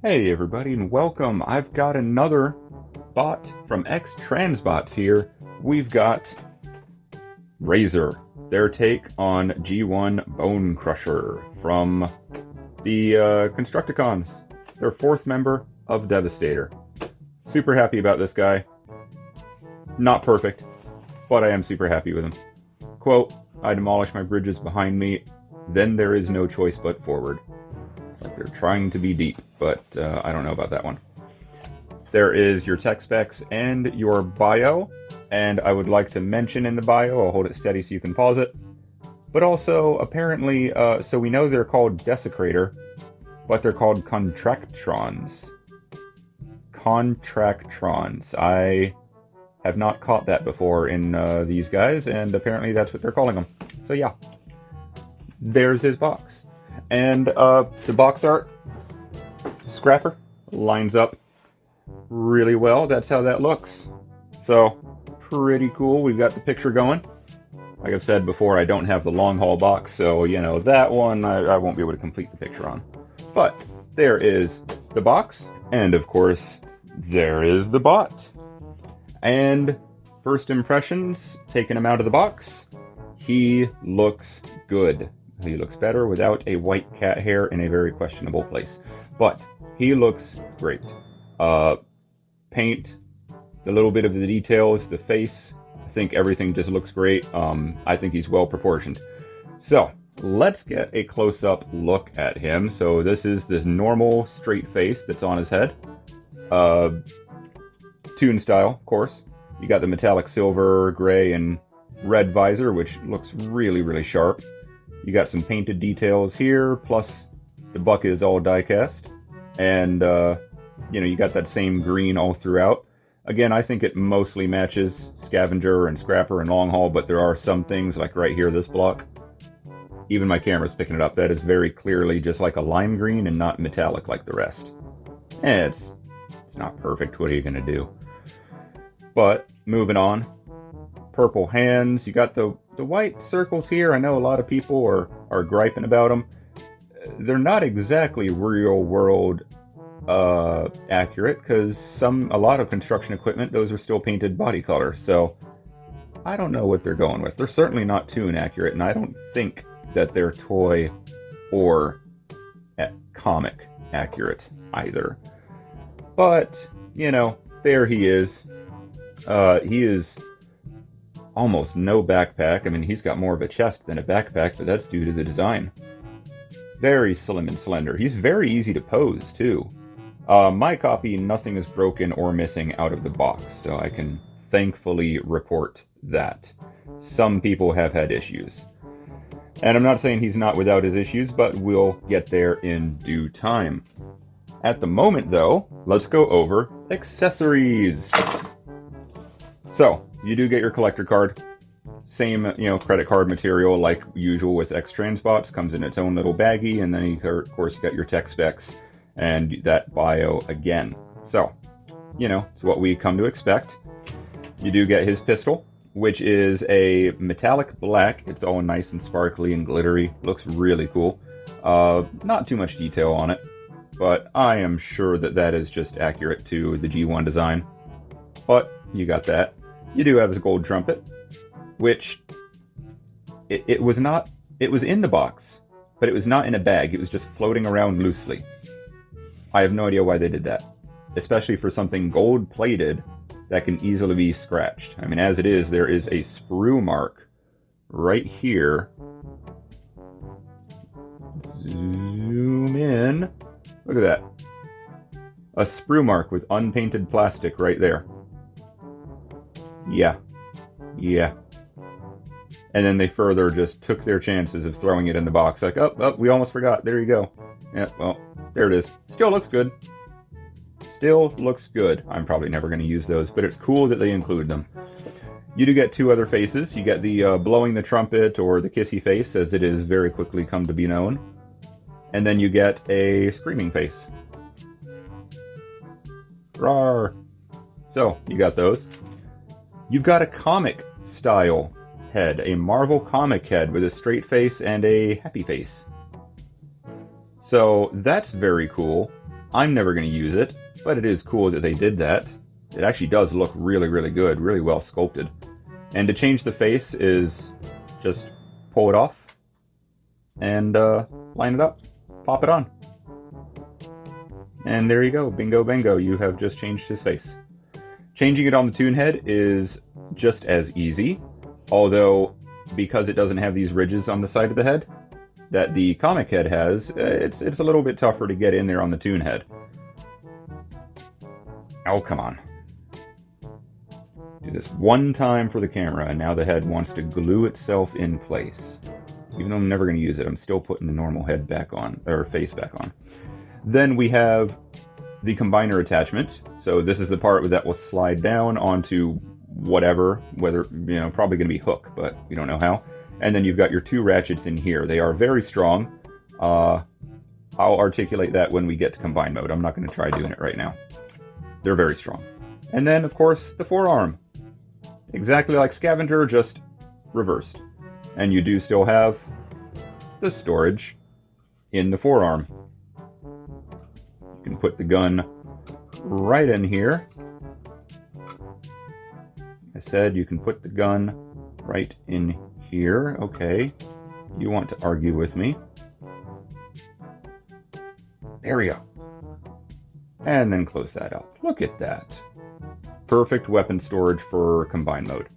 Hey everybody and welcome. I've got another bot from Transbots here. We've got Razor, their take on G1 Bone Crusher from the Constructicons, their fourth member of Devastator. Super happy about this guy. Not perfect, but I am super happy with him. Quote, I demolish my bridges behind me, then there is no choice but forward. Like they're trying to be deep, but I don't know about that one. There is your tech specs and your bio, and I would like to mention in the bio, I'll hold it steady so you can pause it, but also apparently, so we know they're called Desecrator, but they're called Contractrons. Contractrons. I have not caught that before in these guys, and apparently that's what they're calling them. So yeah, there's his box. And the box art, Scrapper, lines up really well. That's how that looks. So, pretty cool. We've got the picture going. Like I've said before, I don't have the long haul box, so, you know, that one I won't be able to complete the picture on. But there is the box, and of course, there is the bot. And first impressions, taking him out of the box, he looks good. He looks better without a white cat hair in a very questionable place. But he looks great. Paint, the little bit of the details, the face, I think everything just looks great. I think he's well proportioned. So, let's get a close-up look at him. So this is this normal straight face that's on his head. Toon style, of course. You got the metallic silver, gray, and red visor, which looks really, really sharp. You got some painted details here, plus the buck is all die-cast. And, you know, you got that same green all throughout. Again, I think it mostly matches Scavenger and Scrapper and Long Haul, but there are some things, like right here, this block. Even my camera's picking it up. That is very clearly just like a lime green and not metallic like the rest. And it's not perfect. What are you going to do? But, moving on. Purple hands. You got the white circles here. I know a lot of people are griping about them. They're not exactly real world accurate, because a lot of construction equipment, those are still painted body color. So I don't know what they're going with. They're certainly not toon accurate, and I don't think that they're toy or comic accurate either. But, you know, there he is. He is almost no backpack. I mean, he's got more of a chest than a backpack, but that's due to the design. Very slim and slender. He's very easy to pose, too. My copy, nothing is broken or missing out of the box, so I can thankfully report that. Some people have had issues. And I'm not saying he's not without his issues, but we'll get there in due time. At the moment, though, let's go over accessories. So, you do get your collector card. Same, you know, credit card material like usual with Transbots. Comes in its own little baggie, and then of course you got your tech specs and that bio again. So, you know, it's what we come to expect. You do get his pistol, which is a metallic black. It's all nice and sparkly and glittery. Looks really cool. Not too much detail on it, but I am sure that that is just accurate to the G1 design. But you got that. You do have his gold trumpet, which it was not. It was in the box, but it was not in a bag. It was just floating around loosely. I have no idea why they did that, especially for something gold-plated that can easily be scratched. I mean, as it is, there is a sprue mark right here. Zoom in. Look at that. A sprue mark with unpainted plastic right there. Yeah. And then they further just took their chances of throwing it in the box. Like, oh, we almost forgot. There you go. Yeah, well, there it is. Still looks good. Still looks good. I'm probably never going to use those, but it's cool that they include them. You do get two other faces. You get the blowing the trumpet, or the kissy face, as it is very quickly come to be known. And then you get a screaming face. Rawr. So, you got those. You've got a comic style head, a Marvel comic head with a straight face and a happy face. So that's very cool. I'm never going to use it, but it is cool that they did that. It actually does look really, really good, really well sculpted. And to change the face is just pull it off and line it up, pop it on. And there you go, bingo bango, you have just changed his face. Changing it on the Toon head is just as easy, although because it doesn't have these ridges on the side of the head that the comic head has, it's a little bit tougher to get in there on the Toon head. Oh, come on. Do this one time for the camera, and now the head wants to glue itself in place. Even though I'm never going to use it, I'm still putting the normal head back on, or face back on. Then we have the combiner attachment. So this is the part that will slide down onto whatever, whether, probably going to be hook, but we don't know how. And then you've got your two ratchets in here. They are very strong. I'll articulate that when we get to combine mode. I'm not going to try doing it right now. They're very strong. And then, of course, the forearm. Exactly like Scavenger, just reversed. And you do still have the storage in the forearm. You can put the gun right in here. I said you can put the gun right in here. Okay, you want to argue with me. There we go. And then close that up. Look at that. Perfect weapon storage for combine mode.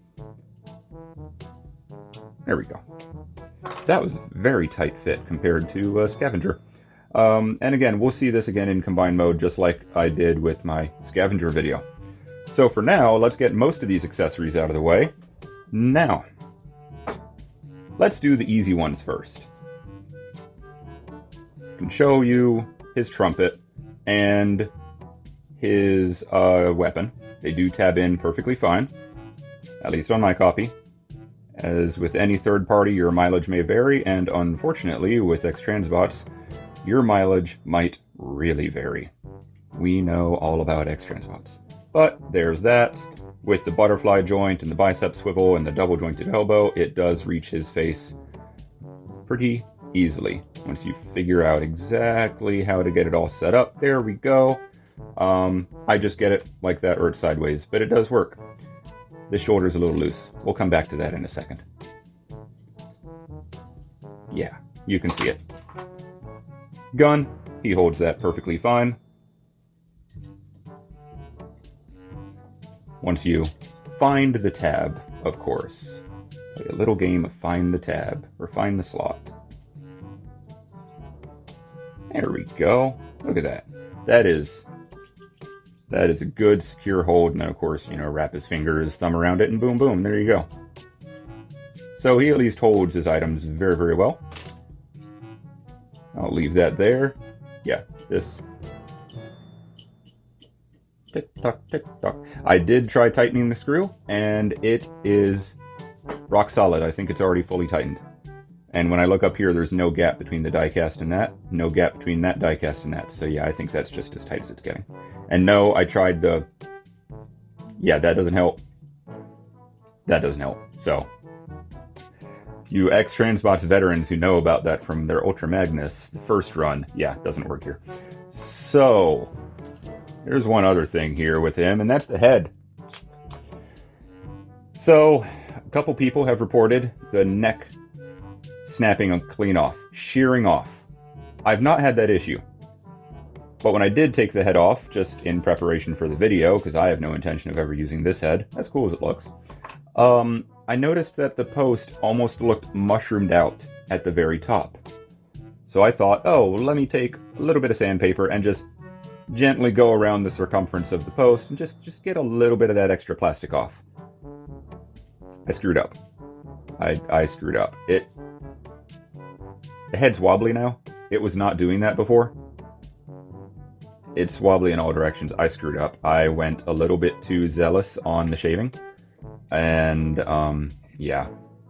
There we go. That was a very tight fit compared to Scavenger. And again, we'll see this again in combine mode, just like I did with my Scavenger video. So for now, let's get most of these accessories out of the way. Now, let's do the easy ones first. I can show you his trumpet and his weapon. They do tab in perfectly fine, at least on my copy. As with any third party, your mileage may vary, and unfortunately, with X-Transbots, your mileage might really vary. We know all about X-Transbots. But there's that. With the butterfly joint and the bicep swivel and the double jointed elbow, it does reach his face pretty easily once you figure out exactly how to get it all set up. There we go. I just get it like that, or it's sideways, but it does work. The shoulder's a little loose. We'll come back to that in a second. Yeah, you can see it. Gun, he holds that perfectly fine. Once you find the tab, of course. Play a little game of find the tab, or find the slot. There we go. Look at that. That is a good secure hold, and then of course, wrap his fingers, thumb around it, and boom, boom, there you go. So he at least holds his items very, very well. I'll leave that there. Yeah, this. Tick tock, tick tock. I did try tightening the screw, and it is rock solid. I think it's already fully tightened. And when I look up here, there's no gap between the die cast and that. No gap between that die cast and that. So yeah, I think that's just as tight as it's getting. And no, I tried the... Yeah, that doesn't help. That doesn't help. So, you X-Transbots veterans who know about that from their Ultra Magnus, the first run, yeah, it doesn't work here. So, there's one other thing here with him, and that's the head. So, a couple people have reported the neck snapping clean off, shearing off. I've not had that issue. But when I did take the head off, just in preparation for the video, because I have no intention of ever using this head, as cool as it looks, I noticed that the post almost looked mushroomed out at the very top. So I thought, oh, let me take a little bit of sandpaper and just gently go around the circumference of the post and just get a little bit of that extra plastic off. I screwed up. I screwed up. The head's wobbly now. It was not doing that before. It's wobbly in all directions. I screwed up. I went a little bit too zealous on the shaving. And, yeah.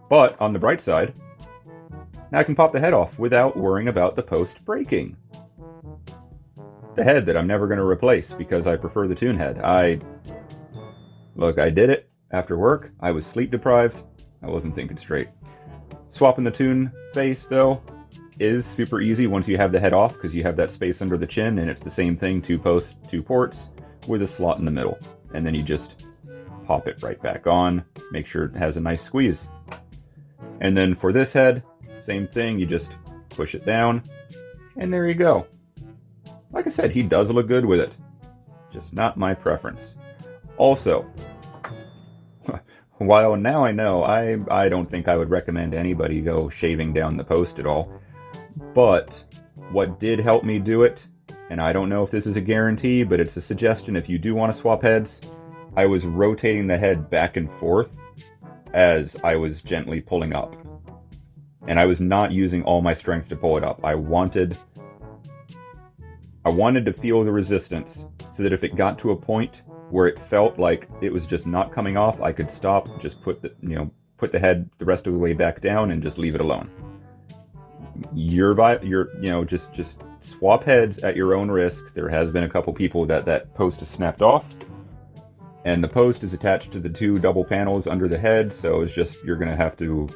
But, on the bright side, now I can pop the head off without worrying about the post breaking. The head that I'm never going to replace because I prefer the Toon head. Look, I did it after work. I was sleep deprived. I wasn't thinking straight. Swapping the Toon face, though. is super easy once you have the head off, because you have that space under the chin, and it's the same thing, 2 posts, 2 ports, with a slot in the middle. And then you just pop it right back on, make sure it has a nice squeeze. And then for this head, same thing, you just push it down, and there you go. Like I said, he does look good with it, just not my preference. Also, while now I know, I don't think I would recommend anybody go shaving down the post at all, but what did help me do it, and I don't know if this is a guarantee, but it's a suggestion if you do want to swap heads, I was rotating the head back and forth as I was gently pulling up. And I was not using all my strength to pull it up. I wanted to feel the resistance so that if it got to a point where it felt like it was just not coming off, I could stop, just put the head the rest of the way back down and just leave it alone. Just swap heads at your own risk. There has been a couple people that post is snapped off, and the post is attached to the 2 double panels under the head, so it's just, you're gonna have to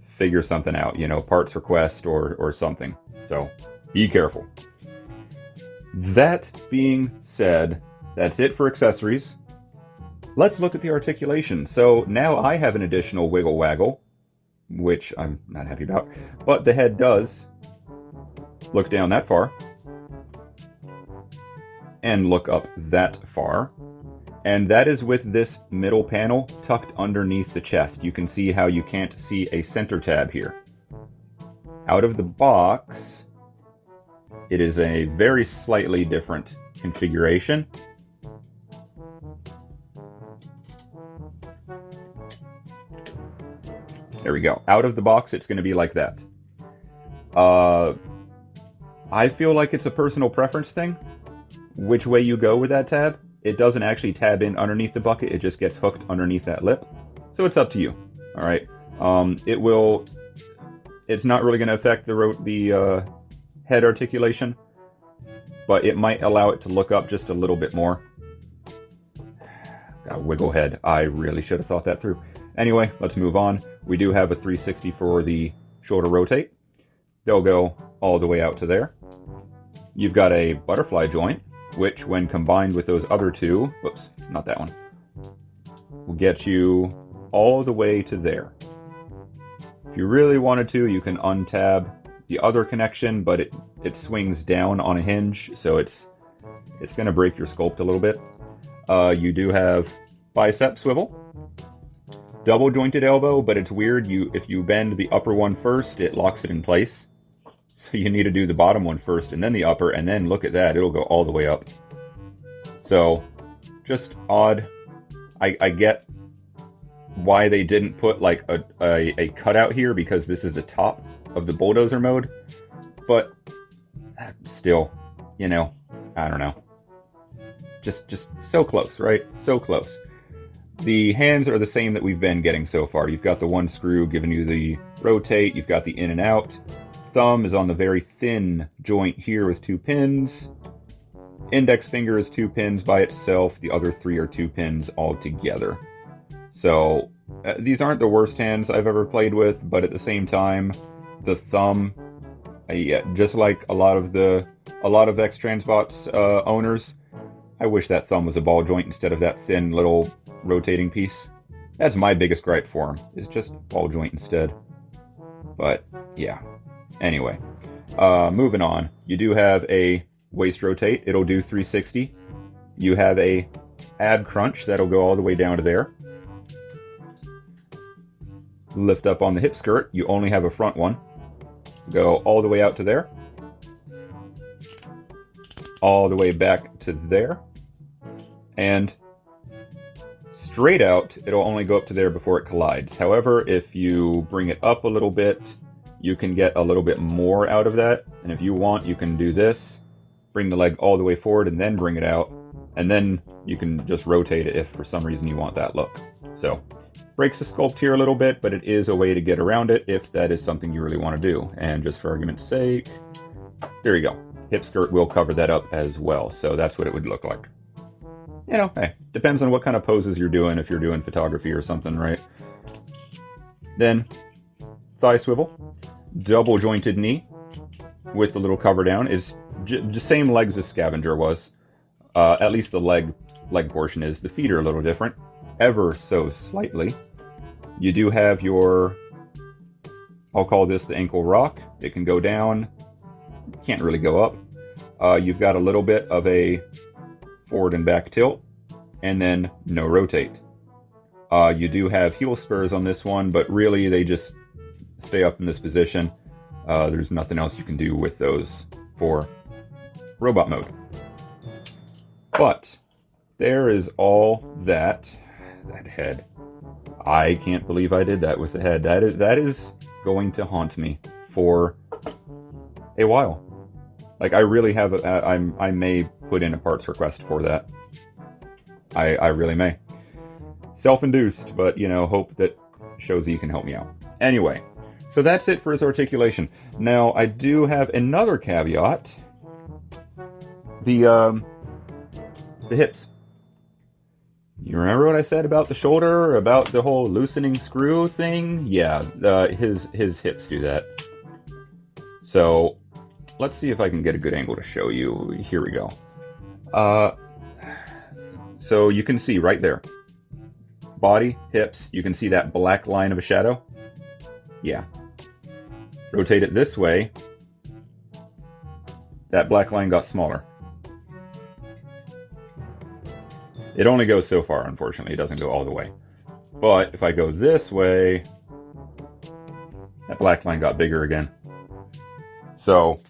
figure something out, parts request or something. So be careful. That being said, that's it for accessories. Let's look at the articulation. So now I have an additional wiggle waggle, which I'm not happy about, but the head does look down that far and look up that far. And that is with this middle panel tucked underneath the chest. You can see how you can't see a center tab here. Out of the box, it is a very slightly different configuration. There we go. Out of the box, it's going to be like that. I feel like it's a personal preference thing, which way you go with that tab. It doesn't actually tab in underneath the bucket, it just gets hooked underneath that lip. So it's up to you. All right. It's not really going to affect the head articulation, but it might allow it to look up just a little bit more. Got a wiggle head. I really should have thought that through. Anyway, let's move on. We do have a 360 for the shoulder rotate. They'll go all the way out to there. You've got a butterfly joint, which when combined with those other 2, whoops, not that one, will get you all the way to there. If you really wanted to, you can untab the other connection, but it swings down on a hinge, so it's going to break your sculpt a little bit. You do have bicep swivel, double jointed elbow, but it's weird. If you bend the upper one first, it locks it in place. So you need to do the bottom one first and then the upper, and then look at that, it'll go all the way up. So just odd. I get why they didn't put like a cutout here, because this is the top of the bulldozer mode, but still, I don't know. Just so close, right? So close. The hands are the same that we've been getting so far. You've got the 1 screw giving you the rotate, you've got the in and out. Thumb is on the very thin joint here with 2 pins. Index finger is 2 pins by itself. The other 3 are 2 pins all together. So these aren't the worst hands I've ever played with, but at the same time, the thumb, just like a lot of X Transbots owners, I wish that thumb was a ball joint instead of that thin little rotating piece. That's my biggest gripe for him, is just ball joint instead. But yeah. Anyway, moving on. You do have a waist rotate. It'll do 360. You have a ab crunch. That'll go all the way down to there. Lift up on the hip skirt. You only have a front one. Go all the way out to there. All the way back to there. And straight out, it'll only go up to there before it collides. However, if you bring it up a little bit, you can get a little bit more out of that. And if you want, you can do this, bring the leg all the way forward and then bring it out. And then you can just rotate it if for some reason you want that look. So breaks the sculpt here a little bit, but it is a way to get around it if that is something you really want to do. And just for argument's sake, there you go. Hip skirt will cover that up as well. So that's what it would look like. Hey, depends on what kind of poses you're doing, if you're doing photography or something, right? Then thigh swivel, double jointed knee. with the little cover down. It's the same legs as Scavenger was. At least the leg portion is. The feet are a little different, ever so slightly. You do have your, I'll call this the ankle rock. It can go down, can't really go up. You've got a little bit of a forward and back tilt, and then no rotate. You do have heel spurs on this one, but really they just stay up in this position. There's nothing else you can do with those for robot mode. But there is all that head. I can't believe I did that with the head. That is going to haunt me for a while. Like, I really have I may put in a parts request for that. I really may. Self-induced, but, you know, hope that Shozy can help me out. Anyway, so that's it for his articulation. Now, I do have another caveat. The hips. You remember what I said about the shoulder, about the whole loosening screw thing? Yeah, his hips do that. So, let's see if I can get a good angle to show you. Here we go. So you can see right there. Body, hips, you can see that black line of a shadow? Yeah. Rotate it this way. That black line got smaller. It only goes so far, unfortunately. It doesn't go all the way. But if I go this way, that black line got bigger again. So,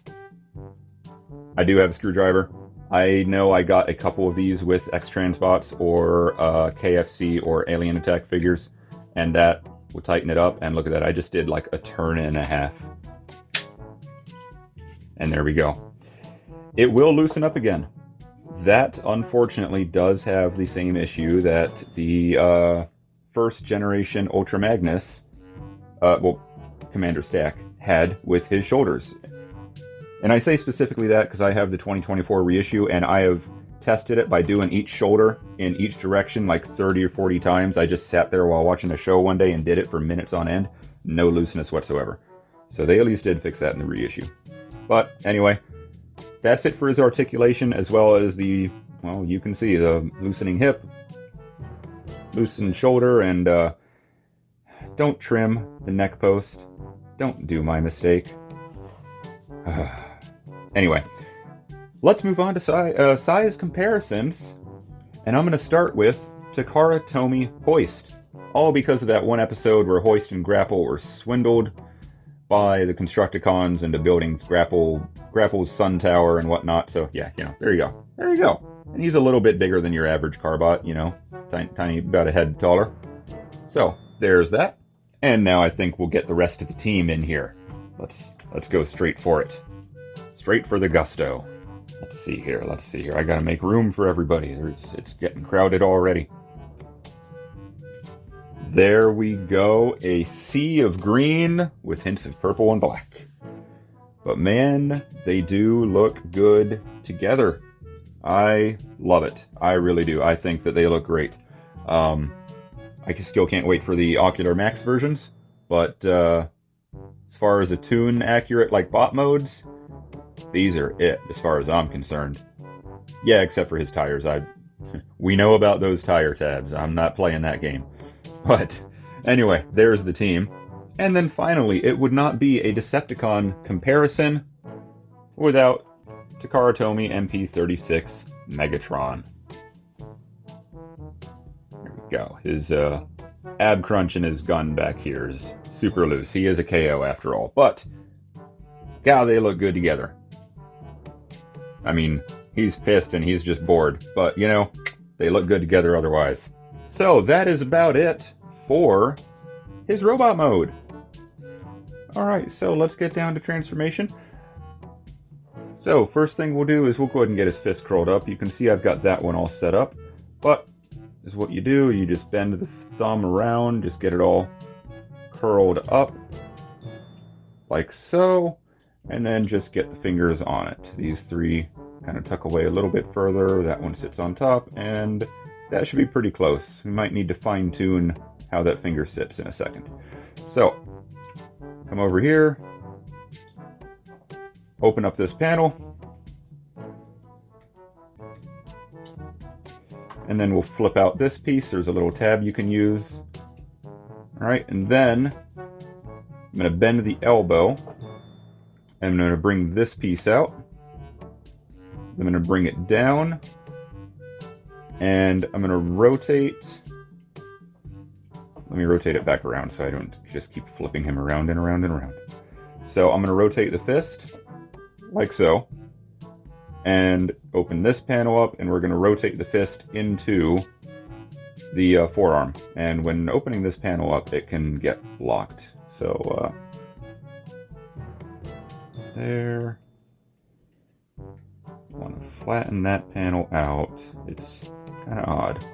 I do have a screwdriver. I know I got a couple of these with X-Transbots or KFC or Alien Attack figures, and that will tighten it up. And look at that, I just did like a turn and a half. And there we go. It will loosen up again. That, unfortunately, does have the same issue that the first generation Ultra Magnus, Commander Stack, had with his shoulders. And I say specifically that because I have the 2024 reissue, and I have tested it by doing each shoulder in each direction like 30 or 40 times. I just sat there while watching a show one day and did it for minutes on end. No looseness whatsoever. So they at least did fix that in the reissue. But anyway, that's it for his articulation, as well as the, well, you can see the loosening hip, loosened shoulder, and don't trim the neck post. Don't do my mistake. Anyway, let's move on to size comparisons, and I'm going to start with Takara Tomy Hoist, all because of that one episode where Hoist and Grapple were swindled by the Constructicons into building Grapple's Sun Tower and whatnot. So yeah, you know, there you go. And he's a little bit bigger than your average Carbot, you know, tiny, about a head taller. So there's that. And now I think we'll get the rest of the team in here. Let's go straight for it. Straight for the gusto. Let's see here. I gotta make room for everybody. It's getting crowded already. There we go. A sea of green with hints of purple and black. But man, they do look good together. I love it. I really do. I think that they look great. I still can't wait for the Ocular Max versions, but as far as a tune accurate like bot modes, these are it as far as I'm concerned. Yeah, except for his tires. We know about those tire tabs. I'm not playing that game. But anyway, there's the team. And then finally, it would not be a Decepticon comparison without Takara Tomy MP36 Megatron. There we go. His ab crunch and his gun back here is super loose. He is a KO after all. But, God, they look good together. I mean, he's pissed and he's just bored. But, you know, they look good together otherwise. So, that is about it for his robot mode. Alright, so let's get down to transformation. So, first thing we'll do is we'll go ahead and get his fist curled up. You can see I've got that one all set up. But, this is what you do. You just bend the thumb around, just get it all curled up. Like so. And then just get the fingers on it. These three kind of tuck away a little bit further. That one sits on top, and that should be pretty close. We might need to fine-tune how that finger sits in a second. So, come over here. open up this panel, and then we'll flip out this piece. There's a little tab you can use. All right, and then I'm going to bend the elbow, and I'm going to bring this piece out. I'm going to bring it down, and I'm going to rotate. Let me rotate it back around so I don't just keep flipping him around and around and around. So I'm going to rotate the fist, like so, and open this panel up, and we're going to rotate the fist into the forearm. And when opening this panel up, it can get locked. So there. I want to flatten that panel out. It's kind of odd.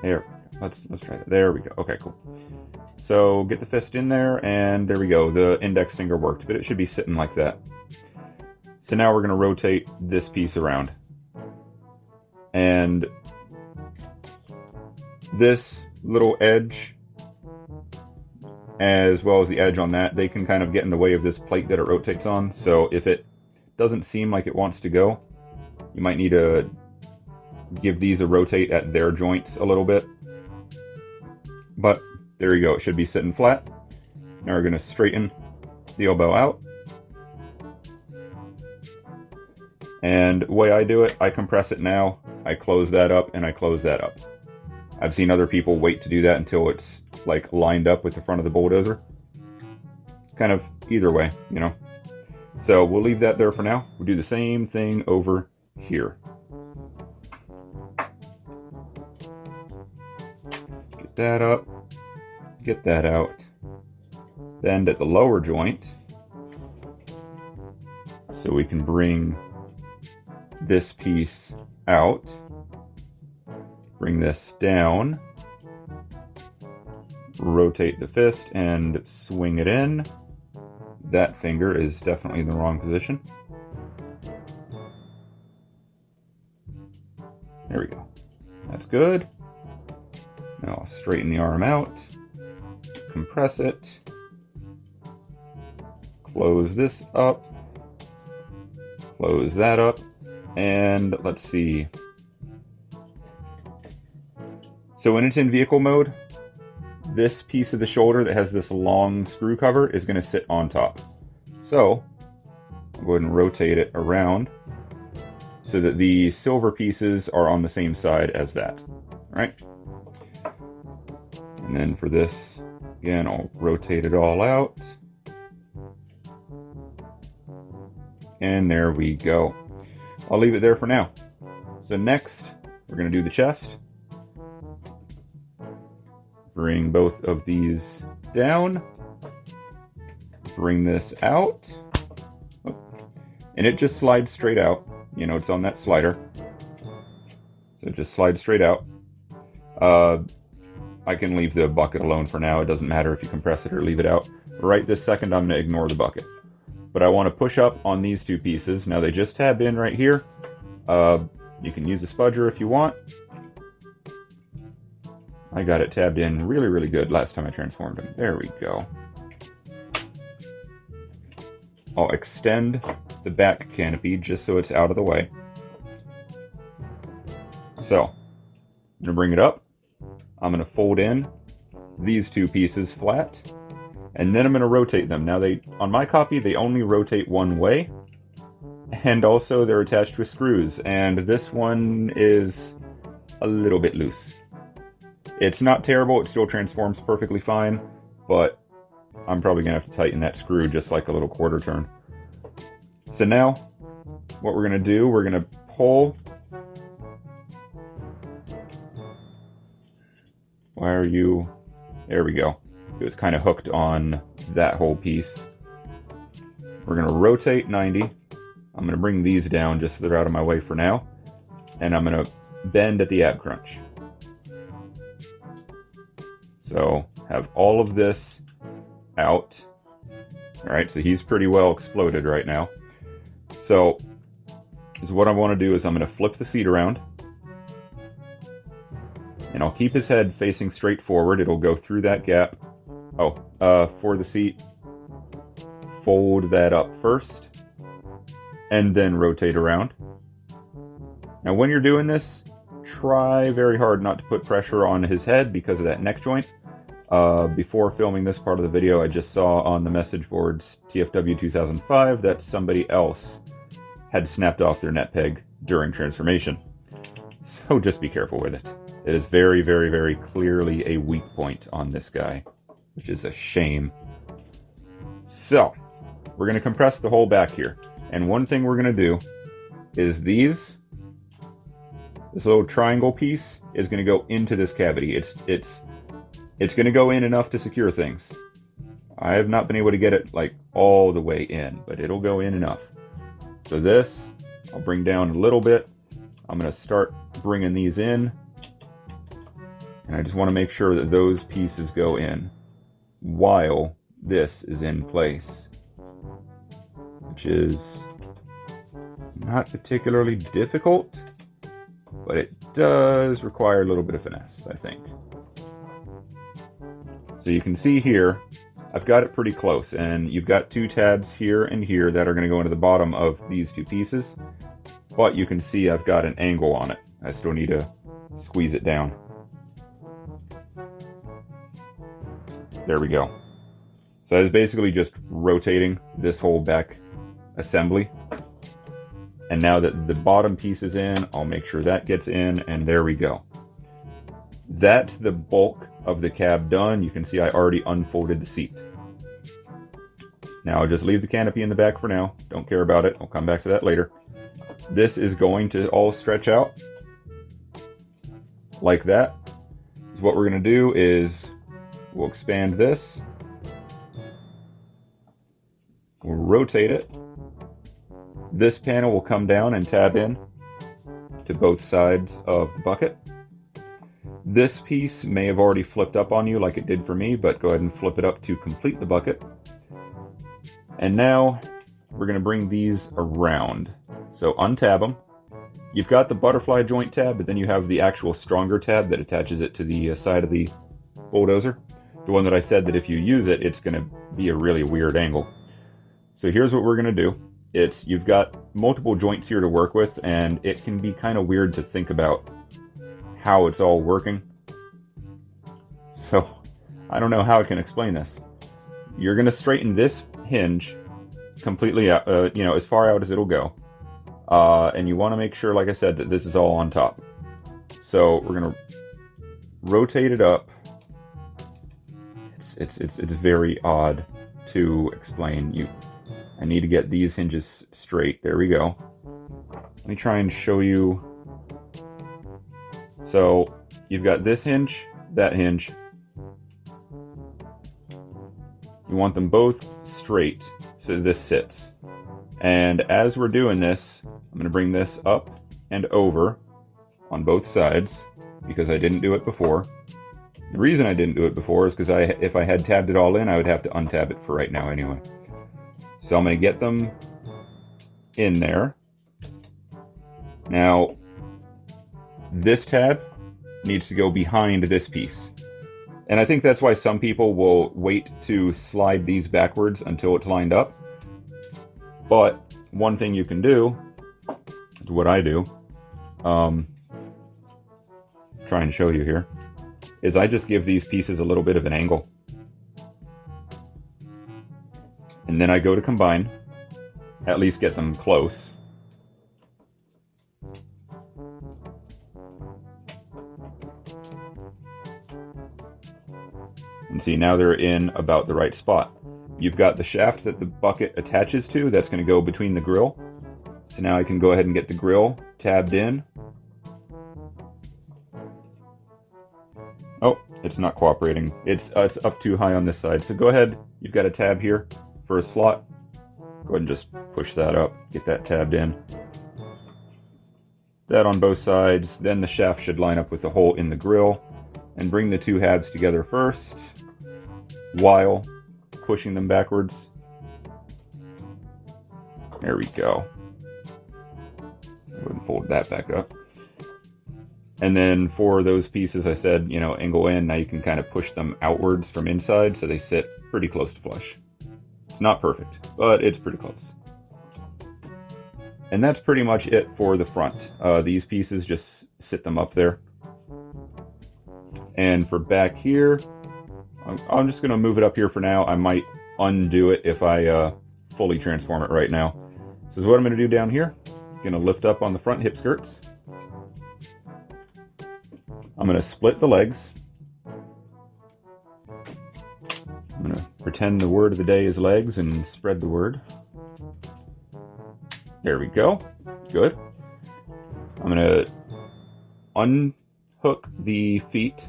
There. Let's try that. There we go. Okay, cool. So get the fist in there, and there we go. The index finger worked, but it should be sitting like that. So now we're going to rotate this piece around. And this little edge, as well as the edge on that, they can kind of get in the way of this plate that it rotates on. So if it doesn't seem like it wants to go, you might need to give these a rotate at their joints a little bit. But there you go, it should be sitting flat. Now we're going to straighten the elbow out. And the way I do it, I compress it now, I close that up, and I close that up. I've seen other people wait to do that until it's like lined up with the front of the bulldozer. Kind of either way, you know. So we'll leave that there for now. We'll do the same thing over here. Get that up, get that out. Bend at the lower joint so we can bring this piece out. Bring this down. Rotate the fist and swing it in. That finger is definitely in the wrong position. There we go. That's good. Now I'll straighten the arm out, compress it, close this up, close that up, and let's see. So when it's in vehicle mode, this piece of the shoulder that has this long screw cover is going to sit on top. So I'll go ahead and rotate it around so that the silver pieces are on the same side as that. All right. And then for this, again, I'll rotate it all out. And there we go. I'll leave it there for now. So next, we're going to do the chest. Bring both of these down. Bring this out. Oh. And it just slides straight out. You know, it's on that slider. So it just slides straight out. I can leave the bucket alone for now. It doesn't matter if you compress it or leave it out. Right this second, I'm going to ignore the bucket. But I want to push up on these two pieces. Now they just tab in right here. You can use a spudger if you want. I got it tabbed in really, really good last time I transformed them. There we go. I'll extend the back canopy just so it's out of the way. So, I'm going to bring it up. I'm going to fold in these two pieces flat. And then I'm going to rotate them. Now, on my copy, they only rotate one way. And also, they're attached with screws. And this one is a little bit loose. It's not terrible, it still transforms perfectly fine, but I'm probably going to have to tighten that screw just like a little quarter turn. So now, what we're going to do, we're going to pull. Why are you? There we go. It was kind of hooked on that whole piece. We're going to rotate 90. I'm going to bring these down just so they're out of my way for now. And I'm going to bend at the ab crunch. So have all of this out. All right, so he's pretty well exploded right now. So what I want to do is I'm going to flip the seat around. And I'll keep his head facing straight forward. It'll go through that gap. Oh, for the seat. fold that up first and then rotate around. Now when you're doing this, try very hard not to put pressure on his head because of that neck joint. Before filming this part of the video, I just saw on the message boards TFW 2005 that somebody else had snapped off their net peg during transformation. So just be careful with it. It is very, very, very clearly a weak point on this guy, which is a shame. So we're going to compress the whole back here. And one thing we're going to do is this little triangle piece is going to go into this cavity. It's going to go in enough to secure things. I have not been able to get it like all the way in, but it'll go in enough. So this, I'll bring down a little bit. I'm going to start bringing these in. And I just want to make sure that those pieces go in while this is in place, which is not particularly difficult, but it does require a little bit of finesse, I think. So you can see here, I've got it pretty close, and you've got two tabs here and here that are going to go into the bottom of these two pieces, but you can see I've got an angle on it. I still need to squeeze it down. There we go. So I was basically just rotating this whole back assembly. And now that the bottom piece is in, I'll make sure that gets in, and there we go. That's the bulk of the cab done. You can see I already unfolded the seat. Now I'll just leave the canopy in the back for now. Don't care about it. I'll come back to that later. This is going to all stretch out like that. So what we're going to do is we'll expand this. We'll rotate it. This panel will come down and tab in to both sides of the bucket. This piece may have already flipped up on you like it did for me, but go ahead and flip it up to complete the bucket. And now we're going to bring these around. So untab them. You've got the butterfly joint tab, but then you have the actual stronger tab that attaches it to the side of the bulldozer. The one that I said that if you use it, it's going to be a really weird angle. So here's what we're going to do. You've got multiple joints here to work with, and it can be kind of weird to think about how it's all working. So I don't know how I can explain this. You're going to straighten this hinge completely out, as far out as it'll go. And you want to make sure, like I said, that this is all on top. So we're going to rotate it up. It's very odd to explain. I need to get these hinges straight. There we go. Let me try and show you. So you've got this hinge, that hinge. You want them both straight so this sits. And as we're doing this, I'm going to bring this up and over on both sides because I didn't do it before. The reason I didn't do it before is because if I had tabbed it all in, I would have to untab it for right now anyway. So I'm going to get them in there. Now, this tab needs to go behind this piece. And I think that's why some people will wait to slide these backwards until it's lined up. But one thing you can do, is what I do, trying to show you here, is I just give these pieces a little bit of an angle. And then I go to combine, at least get them close. And see, now they're in about the right spot. You've got the shaft that the bucket attaches to, that's going to go between the grill. So now I can go ahead and get the grill tabbed in. Oh, it's not cooperating. It's up too high on this side. So go ahead, you've got a tab here for a slot. Go ahead and just push that up, get that tabbed in. That on both sides, then the shaft should line up with the hole in the grill. And bring the two halves together first, while pushing them backwards. There we go. Go ahead and fold that back up. And then for those pieces I said, angle in, now you can kind of push them outwards from inside so they sit pretty close to flush. It's not perfect, but it's pretty close. And that's pretty much it for the front. These pieces, just sit them up there. And for back here, I'm just going to move it up here for now. I might undo it if I fully transform it right now. So this is what I'm going to do down here. I'm going to lift up on the front hip skirts. I'm going to split the legs. I'm going to pretend the word of the day is legs and spread the word. There we go. Good. I'm going to unhook the feet,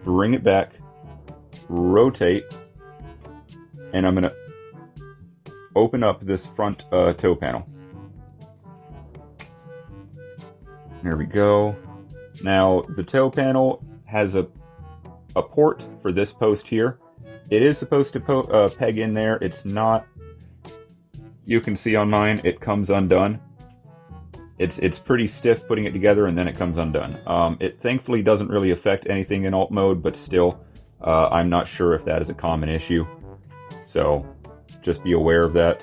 bring it back, rotate, and I'm going to open up this front toe panel. There we go. Now, the toe panel has a port for this post here. It is supposed to peg in there. It's not. You can see on mine, it comes undone. It's pretty stiff putting it together, and then it comes undone. It thankfully doesn't really affect anything in alt mode, but still, I'm not sure if that is a common issue. So just be aware of that.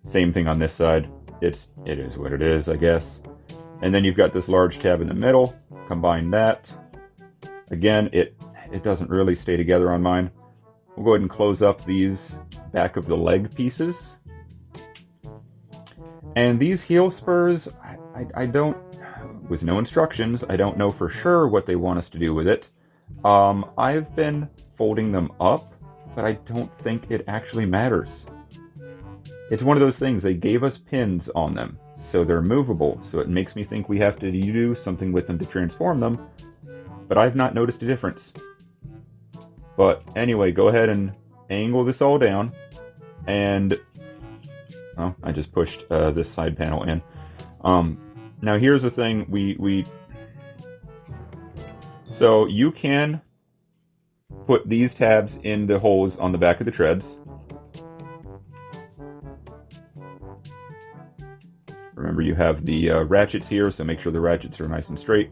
Same thing on this side. It is what it is, I guess. And then you've got this large tab in the middle. Combine that. Again, it doesn't really stay together on mine. We'll go ahead and close up these back of the leg pieces. And these heel spurs, I don't, with no instructions, I don't know for sure what they want us to do with it. I've been folding them up, but I don't think it actually matters. It's one of those things, they gave us pins on them, so they're movable, so it makes me think we have to do something with them to transform them, but I've not noticed a difference. But anyway, go ahead and angle this all down, and oh, I just pushed this side panel in. Now here's the thing, so you can put these tabs in the holes on the back of the treads. Remember, you have the ratchets here, so make sure the ratchets are nice and straight.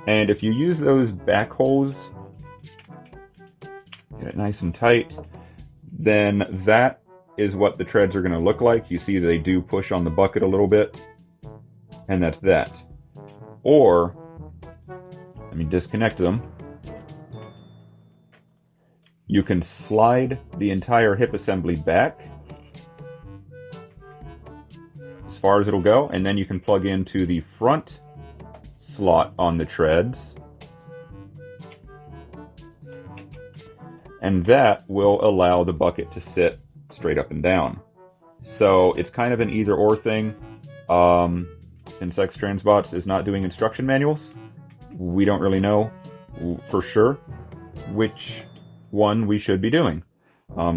And if you use those back holes, get it nice and tight, then that is what the treads are going to look like. You see they do push on the bucket a little bit, and that's that. Or, let me disconnect them. You can slide the entire hip assembly back as far as it'll go, and then you can plug into the front slot on the treads, and that will allow the bucket to sit straight up and down. So it's kind of an either or thing. Since Transbots is not doing instruction manuals, we don't really know for sure which one we should be doing.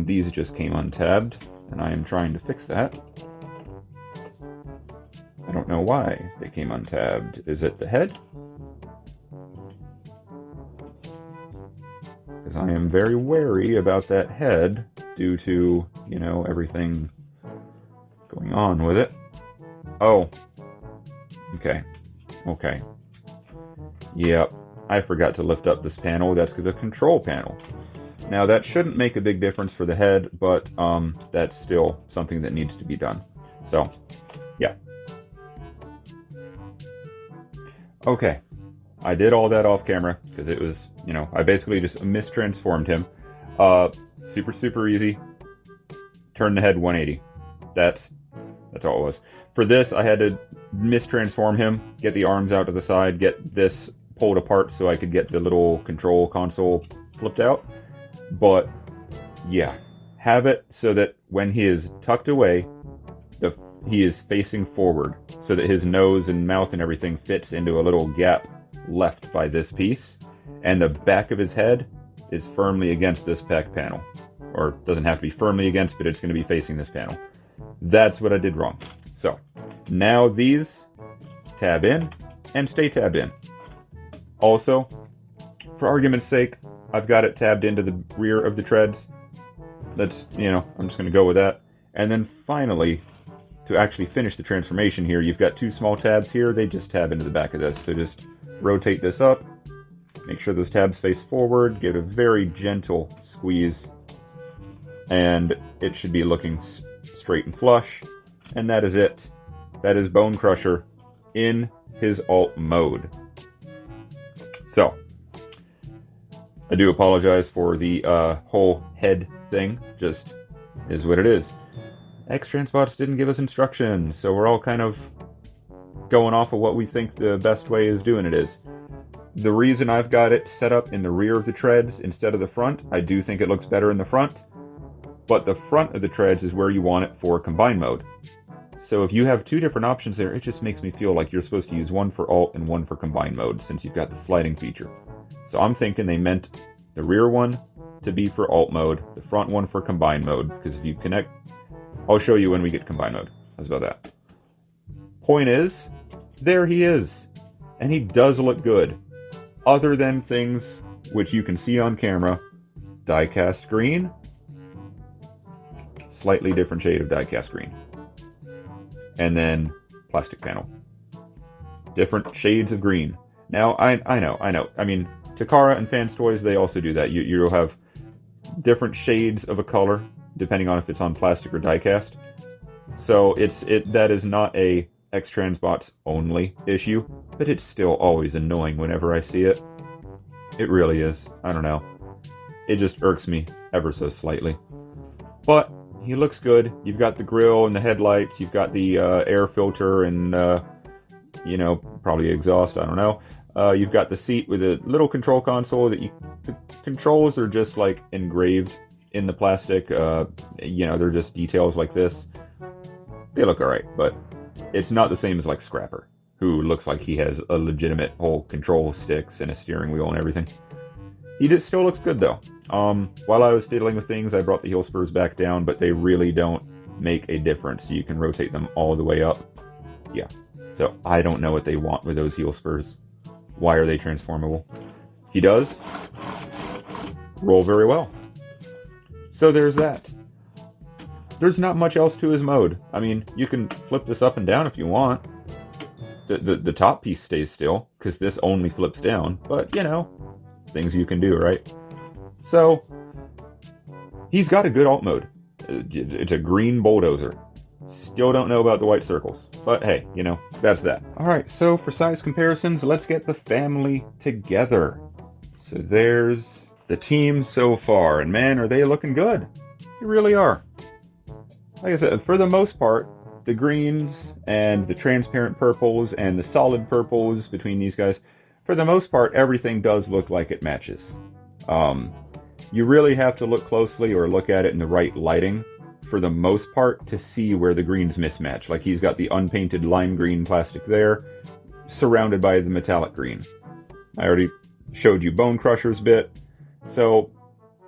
These just came untabbed, and I am trying to fix that. I don't know why they came untabbed. Is it the head? Because I am very wary about that head due to, you know, everything going on with it. Oh. Okay. Okay. Yep. I forgot to lift up this panel. That's the control panel. Now, that shouldn't make a big difference for the head, but that's still something that needs to be done. So, yeah. Okay. I did all that off camera because it was, you know, I basically just mistransformed him. Super easy. Turn the head 180. That's all it was. For this, I had to mistransform him, get the arms out to the side, get this pulled apart so I could get the little control console flipped out. But yeah, have it so that when he is tucked away, he is facing forward so that his nose and mouth and everything fits into a little gap left by this piece, and the back of his head is firmly against this back panel. Or doesn't have to be firmly against, but it's going to be facing this panel. That's what I did wrong. So now these tab in and stay tabbed in. Also, for argument's sake, I've got it tabbed into the rear of the treads. That's, you know, I'm just going to go with that. And then finally, to actually finish the transformation here, you've got two small tabs here. They just tab into the back of this. So just rotate this up. Make sure those tabs face forward. Give it a very gentle squeeze. and it should be looking straight and flush, and that is it. That is Bone Crusher in his alt mode. So, I do apologize for the whole head thing, just is what it is. X-Transbots didn't give us instructions, so we're all kind of going off of what we think the best way is doing it is. The reason I've got it set up in the rear of the treads instead of the front, I do think it looks better in the front, but the front of the treads is where you want it for combine mode. So if you have two different options there, it just makes me feel like you're supposed to use one for alt and one for combine mode, since you've got the sliding feature. So I'm thinking they meant the rear one to be for alt mode, the front one for combine mode, because if you connect, I'll show you when we get combine mode. How's about that? Point is, there he is, and he does look good. Other than things which you can see on camera, die-cast green, slightly different shade of die-cast green, and then plastic panel, different shades of green. Now I know. I mean, Takara and Fans Toys, they also do that. You'll have different shades of a color depending on if it's on plastic or die-cast. So that is not a X-Transbots only issue, but it's still always annoying whenever I see it. It really is. I don't know. It just irks me ever so slightly. But he looks good. You've got the grille and the headlights. You've got the air filter and, probably exhaust. I don't know. You've got the seat with a little control console the controls are just like engraved in the plastic. They're just details like this. They look alright, but it's not the same as like Scrapper, who looks like he has a legitimate whole control sticks and a steering wheel and everything. He still looks good though. While I was fiddling with things, I brought the heel spurs back down, but they really don't make a difference. You can rotate them all the way up. Yeah. So I don't know what they want with those heel spurs. Why are they transformable? He does roll very well. So there's that. There's not much else to his mode. I mean, you can flip this up and down if you want. The top piece stays still, because this only flips down. But, things you can do, right? So, he's got a good alt mode. It's a green bulldozer. Still don't know about the white circles. But hey, that's that. Alright, so for size comparisons, let's get the family together. So there's the team so far, and man, are they looking good. They really are. Like I said, for the most part, the greens and the transparent purples and the solid purples between these guys, for the most part, everything does look like it matches. You really have to look closely or look at it in the right lighting, for the most part, to see where the greens mismatch. Like he's got the unpainted lime green plastic there, surrounded by the metallic green. I already showed you Bone Crusher's bit, so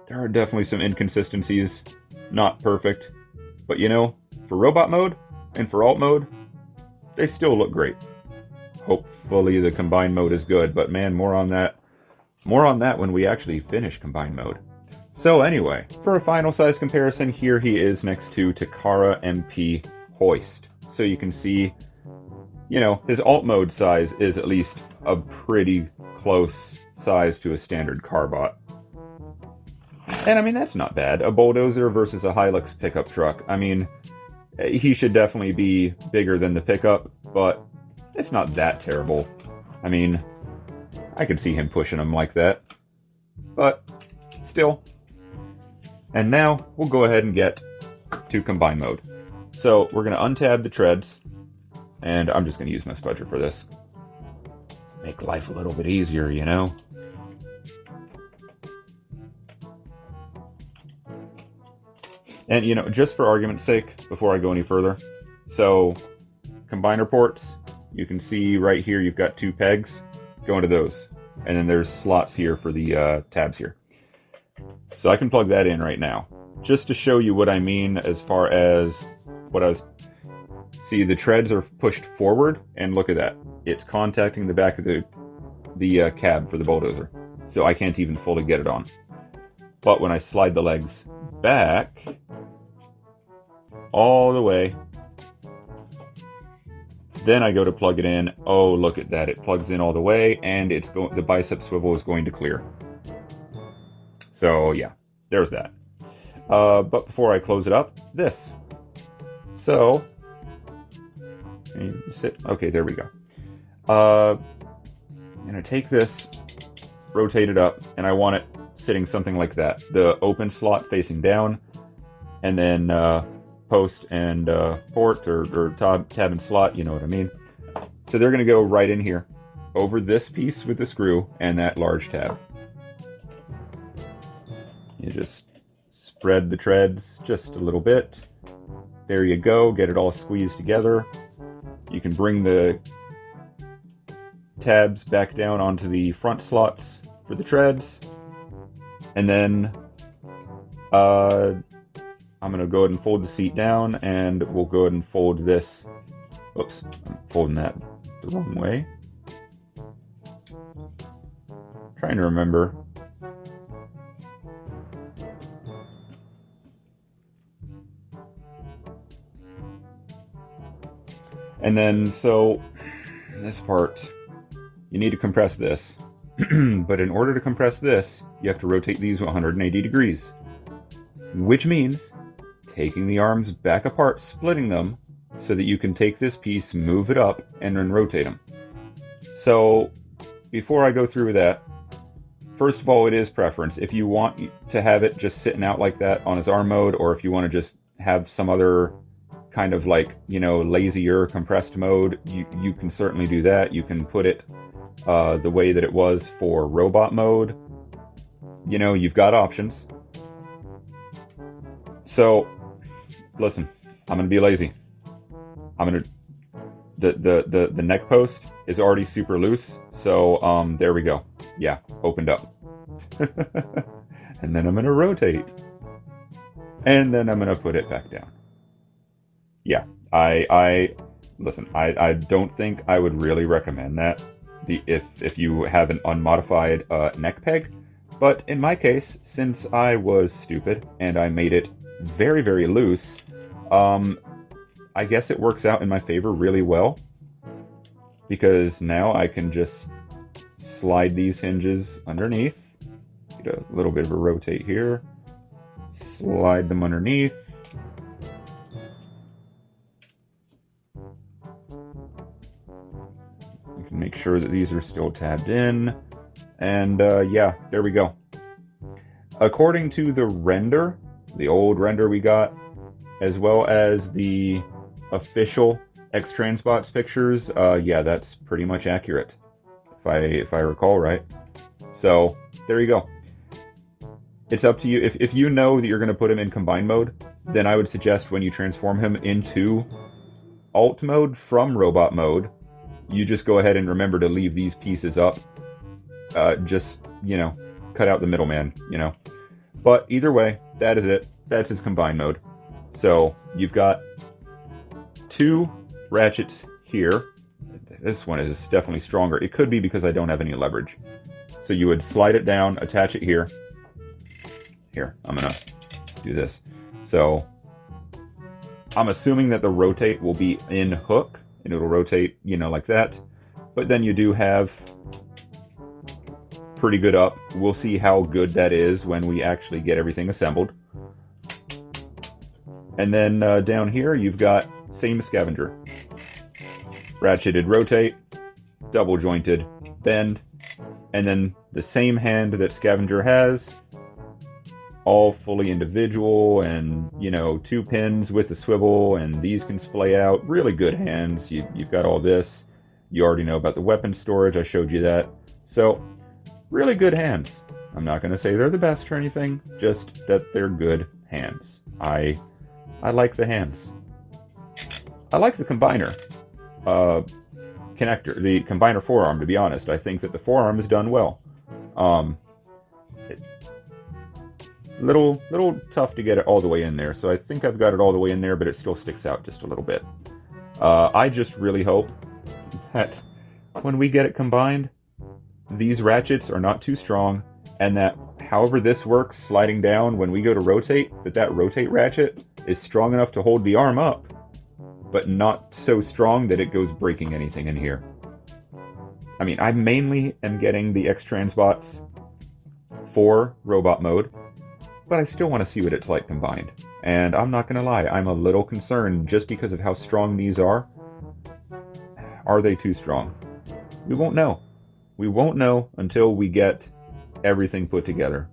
there are definitely some inconsistencies. Not perfect, but for robot mode and for alt mode, they still look great. Hopefully the combined mode is good, but man, more on that when we actually finish combined mode. So anyway, for a final size comparison, here he is next to Takara MP Hoist. So you can see, his alt mode size is at least a pretty close size to a standard carbot. And I mean, that's not bad. A bulldozer versus a Hilux pickup truck. I mean, he should definitely be bigger than the pickup, but it's not that terrible. I mean, I could see him pushing him like that. But still. And now we'll go ahead and get to combine mode. So we're going to untab the treads, and I'm just going to use my spudger for this. Make life a little bit easier, And, just for argument's sake, before I go any further, so combiner ports, you can see right here you've got two pegs. Go into those. And then there's slots here for the tabs here. So I can plug that in right now. Just to show you what I mean as far as what I was... See, the treads are pushed forward, and look at that. It's contacting the back of the cab for the bulldozer. So I can't even fully get it on. But when I slide the legs back all the way, then I go to plug it in. Oh, look at that. It plugs in all the way, and the bicep swivel is going to clear. So yeah, there's that. But before I close it up, this. So, okay, there we go. I'm gonna take this, rotate it up, and I want it sitting something like that. The open slot facing down, and then post and port or tab and slot, you know what I mean. So they're gonna go right in here, over this piece with the screw and that large tab. You just spread the treads just a little bit. There you go, get it all squeezed together. You can bring the tabs back down onto the front slots for the treads. And then I'm going to go ahead and fold the seat down, and we'll go ahead and fold this. Oops, I'm folding that the wrong way. Trying to remember. And then, so, this part, you need to compress this. But in order to compress this, you have to rotate these 180 degrees. Which means taking the arms back apart, splitting them, so that you can take this piece, move it up, and then rotate them. So, before I go through that, first of all, it is preference. If you want to have it just sitting out like that on his arm mode, or if you want to just have some other kind of like, you know, lazier compressed mode, you can certainly do that. You can put it the way that it was for robot mode. You know, you've got options. So, listen, I'm gonna be lazy. I'm gonna the neck post is already super loose, so there we go. Yeah, opened up. And then I'm gonna rotate, and then I'm gonna put it back down. Yeah, I listen. I don't think I would really recommend that. If you have an unmodified neck peg, but in my case, since I was stupid and I made it very, very loose, I guess it works out in my favor really well, because now I can just slide these hinges underneath, get a little bit of a rotate here, slide them underneath. You can make sure that these are still tabbed in, and yeah, there we go. According to the render, the old render we got, as well as the official X-Transbots pictures, yeah, that's pretty much accurate, if I recall right. So there you go. It's up to you. If you know that you're going to put him in combine mode, then I would suggest when you transform him into alt mode from robot mode, you just go ahead and remember to leave these pieces up. Just, you know, cut out the middleman, you know. But either way, that is it. That's his combine mode. So you've got two ratchets here. This one is definitely stronger. It could be because I don't have any leverage. So you would slide it down, attach it here. Here, I'm gonna do this. So I'm assuming that the rotate will be in hook, and it'll rotate, you know, like that. But then you do have pretty good up. We'll see how good that is when we actually get everything assembled. And then down here, you've got same scavenger. Ratcheted rotate, double jointed bend, and then the same hand that scavenger has, all fully individual, and, you know, 2 pins with the swivel, and these can splay out. Really good hands. You've got all this. You already know about the weapon storage. I showed you that. So, really good hands. I'm not going to say they're the best or anything, just that they're good hands. I like the hands. I like the combiner connector, the combiner forearm, to be honest. I think that the forearm is done well. Little tough to get it all the way in there, so I think I've got it all the way in there, but it still sticks out just a little bit. I just really hope that when we get it combined, these ratchets are not too strong, and that however this works sliding down when we go to rotate, that rotate ratchet is strong enough to hold the arm up, but not so strong that it goes breaking anything in here. I mean, I mainly am getting the X-Transbots for robot mode, but I still want to see what it's like combined. And I'm not going to lie, I'm a little concerned just because of how strong these are. Are they too strong? We won't know. We won't know until we get everything put together.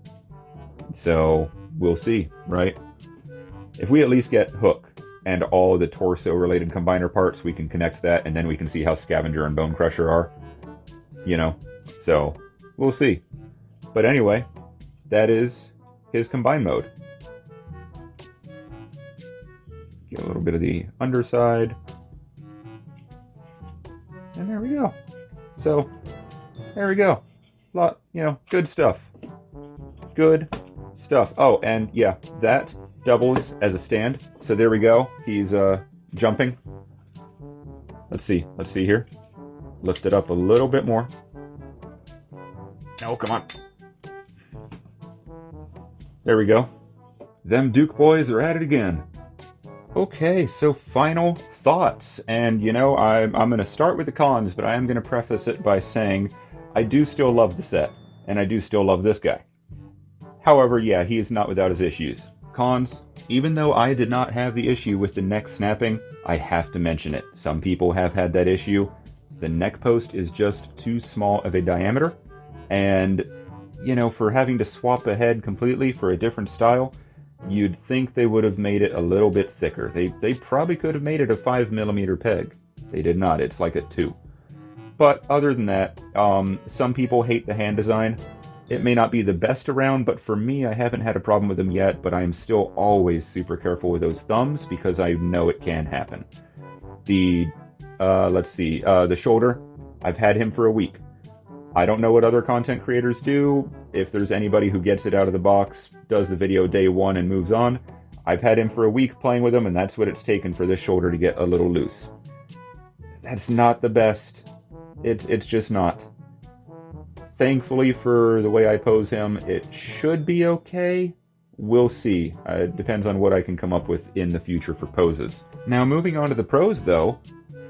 So we'll see, right? If we at least get hook and all of the torso-related combiner parts, we can connect that, and then we can see how Scavenger and Bone Crusher are. You know? So, we'll see. But anyway, that is his combine mode. Get a little bit of the underside. And there we go. So, there we go. Good stuff. Good stuff. Oh, and yeah, that doubles as a stand. So there we go. He's jumping. Let's see here. Lift it up a little bit more. Oh, come on. There we go. Them Duke boys are at it again. Okay, so final thoughts. And I'm going to start with the cons, but I am going to preface it by saying I do still love the set, and I do still love this guy. However, yeah, he is not without his issues. Cons, even though I did not have the issue with the neck snapping, I have to mention it. Some people have had that issue. The neck post is just too small of a diameter, and for having to swap a head completely for a different style, you'd think they would have made it a little bit thicker. They probably could have made it a 5mm peg. They did not. It's like a 2. But other than that, some people hate the hand design. It may not be the best around, but for me, I haven't had a problem with them yet, but I am still always super careful with those thumbs because I know it can happen. The shoulder, I've had him for a week. I don't know what other content creators do. If there's anybody who gets it out of the box, does the video day one and moves on, I've had him for a week playing with him, and that's what it's taken for this shoulder to get a little loose. That's not the best. It's just not. Thankfully for the way I pose him, it should be okay. We'll see. It depends on what I can come up with in the future for poses. Now, moving on to the pros, though,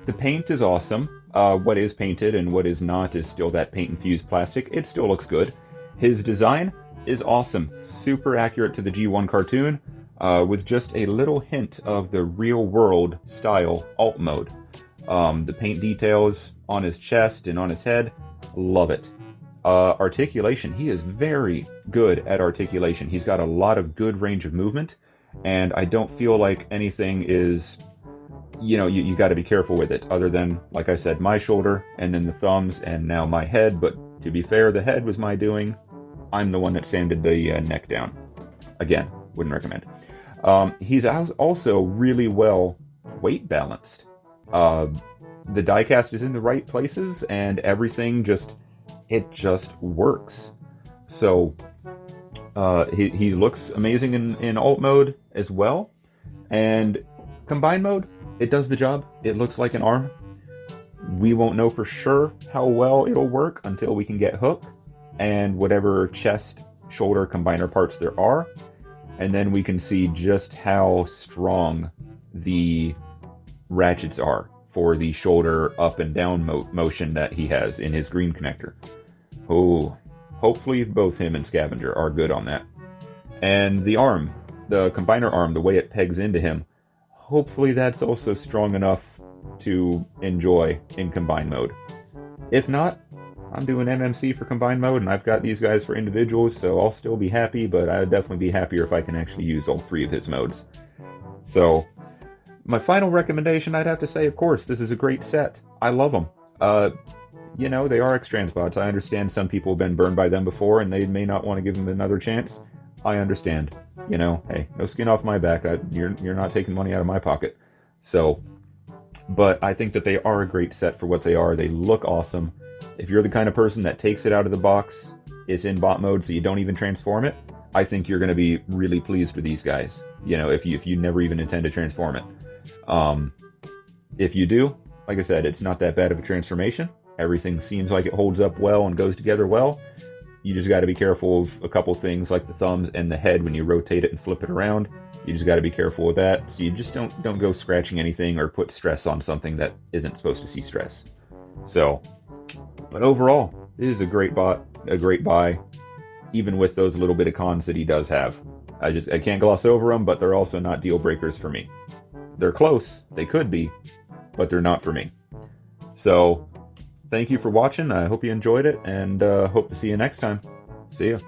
the paint is awesome. What is painted and what is not is still that paint-infused plastic. It still looks good. His design is awesome. Super accurate to the G1 cartoon, with just a little hint of the real-world style alt mode. The paint details on his chest and on his head, love it. Articulation, he is very good at articulation. He's got a lot of good range of movement, and I don't feel like anything is, you got to be careful with it, other than, like I said, my shoulder, and then the thumbs, and now my head. But to be fair, the head was my doing. I'm the one that sanded the neck down. Again, wouldn't recommend. He's also really well weight balanced. The diecast is in the right places, and everything just works. So he looks amazing in alt mode as well, and combine mode, it does the job. It looks like an arm. We won't know for sure how well it'll work until we can get hook and whatever chest, shoulder combiner parts there are, and then we can see just how strong the ratchets are for the shoulder up and down motion that he has in his green connector. Oh, hopefully both him and Scavenger are good on that. And the arm, the combiner arm, the way it pegs into him, hopefully that's also strong enough to enjoy in combine mode. If not, I'm doing MMC for combine mode, and I've got these guys for individuals, so I'll still be happy, but I'd definitely be happier if I can actually use all 3 of his modes. So, my final recommendation, I'd have to say, of course, this is a great set. I love them. They are X-Transbots. I understand some people have been burned by them before, and they may not want to give them another chance. I understand. Hey, no skin off my back. You're not taking money out of my pocket. So, but I think that they are a great set for what they are. They look awesome. If you're the kind of person that takes it out of the box, it's in bot mode, so you don't even transform it, I think you're going to be really pleased with these guys. If you never even intend to transform it. If you do, like I said, it's not that bad of a transformation. Everything seems like it holds up well and goes together well. You just got to be careful of a couple things like the thumbs and the head when you rotate it and flip it around. You just got to be careful with that, so you just don't go scratching anything or put stress on something that isn't supposed to see stress. So, but overall, it is a great bot, a great buy, even with those little bit of cons that he does have. I can't gloss over them, but they're also not deal breakers for me. They're close, they could be, but they're not for me. So, thank you for watching. I hope you enjoyed it, and hope to see you next time. See ya.